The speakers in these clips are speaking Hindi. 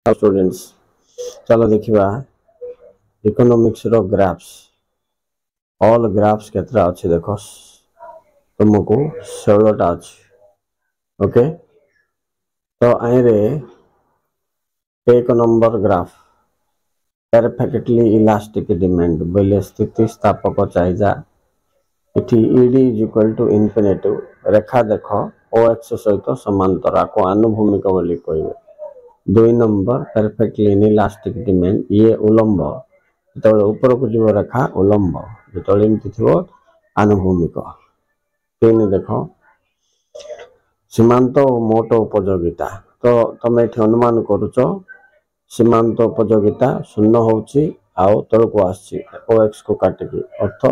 स्टूडेंट्स चलो देखिबा इकोनॉमिक्स रो ग्राफ्स ऑल ग्राफ्स केतरा अछि देखो तुमको 16 टा अछि ओके तो आई रे एक number graph perfectly elastic demand बोले स्थिति स्थापक चाहिदा इठी ED is equal to infinity रेखा देखो ओएक्स सहित समांतर को आनुभूमिक बोली कहबे 2 नंबर परफेक्टली इलास्टिक डिमांड ये उलंब जो ऊपर को जीव रेखा उलंब जो एमती थो आनुभूमिक 3 देखो सीमांत और मोट उपयोगिता तो तुम ये अनुमान करुच सीमांत उपयोगिता 0 होची आउ तल को आसी ओएक्स को काटिकी अर्थ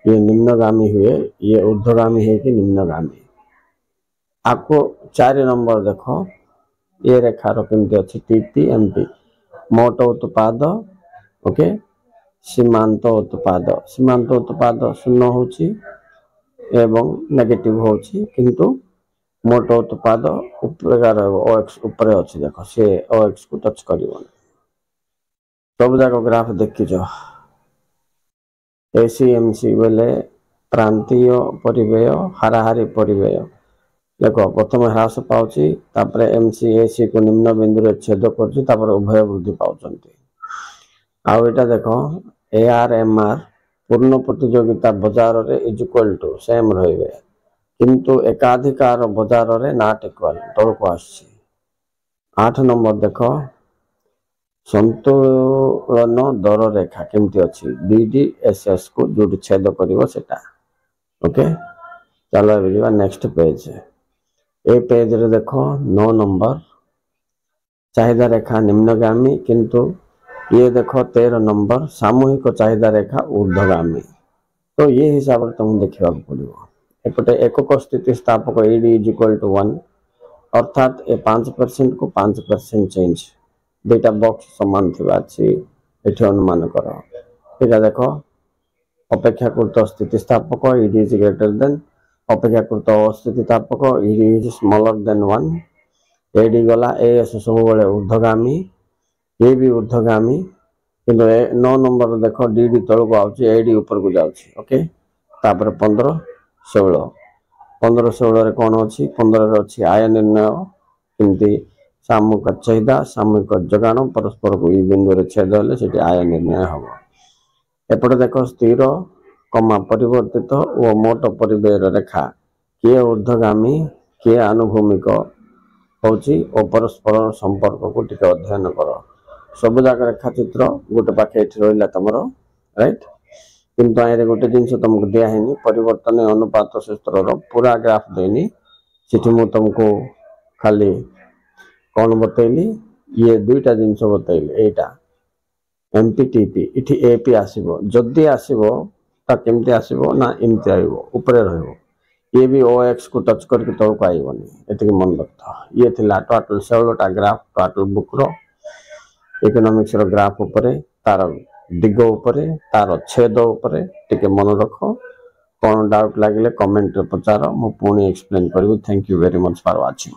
ये निम्नगामी हुए ये ऊर्ध्वगामी है कि निम्नगामी आपको 4 नंबर देखो ये रेखार केमती अच्छी टीपी एमपी मोट उत्पाद ओके सीमांत उत्पाद 0 होची एवं नेगेटिव होची किंतु मोट उत्पाद ऊपर ओएक्स ऊपर अच्छी देखो से ओएक्स को टच करिवो सब जाक ग्राफ देखिजो एसीएमसी बोले प्रांतीय परिव्यय हाराहारी परिव्यय देखो प्रथम ह्रास पाउची तापर एमसी एसी को निम्न बिंदु रे छेद करची तापर उभय वृद्धि पाउचंती आ एटा देखो एआरएमआर पूर्ण प्रतियोगिता बाजार रे इज इक्वल टू सेम रहइबे किंतु एकाधिकार बाजार रे नॉट इक्वल तल को आसी 8 नंबर देखो संतुलन दर रेखा केमती अछि बीडीएसएस को जोडी छेद करिवो सेटा ओके चलो बिलिवा नेक्स्ट पेज ए पेज रे देखो 9 नंबर चाहिदा रेखा निम्नगामी किंतु ये देखो 13 नंबर सामूहिक चाहिदा रेखा ऊर्ध्वगामी तो ये हिसाब से तुम देखा पड़ो एपटे एकक स्थिति स्थापक ईडी इज इक्वल टू 1 अर्थात ए 5% को 5% चेंज दुटा बॉक्स समान थिबा छी एठी अनुमान करो एटा देखो अपेक्षाकृत स्थिति स्थापक ईडी इज ग्रेटर देन अपेक्षाकृत अस्थिति स्थापक ED is smaller than 1 AD गला एएस सब बळे ऊर्ध्वगामी ये भी ऊर्ध्वगामी किंतु 9 नंबर देखो डीडी तळ को आउची एडी ऊपर को जाउची ओके तापर 15 16 रे कोन अछि 15 रे अछि आय निर्णय किंती सामूहिक चाहिदा सामूहिक जगाण परस्पर को ई बिंदु रे छेद होले सेठी आय निर्णय हबो एपटे देखो स्थिर कमा परिवर्तित और मोट परिव्यय रेखा किए ऊर्ध्वगामी किए आनुभूमिक होची और परस्पर संपर्क को टिके अध्ययन करो सब जाक रेखा चित्र गोटे पाखे एठी रहिला तमरो राइट किंतु आइरे गोटे जिंस तुमको दिया हैनी परिवर्तन अनुपात सूत्र रो पूरा ग्राफ देनी सिठी मु तुमको खाली कौन बतैली ये दुईटा जिंस बतैली एटा एमपीटीपी इठी एपी आसीबो जदी आसीबो ता केमती आसीबो ना एमती आइबो ऊपर रहइबो ये भी ओएक्स को टच करके तळ को आइबोनी एतके मन रखता ये थिला टोटल 16 टा ग्राफ टोटल बुक रो इकोनॉमिक्स रो ग्राफ ऊपर तार दिग ऊपर तार छेद ऊपर टिके मन रखो कोन डाउट लागिले कमेंट रे पचारो मु पुनी एक्सप्लेन करबी thank you very much for watching.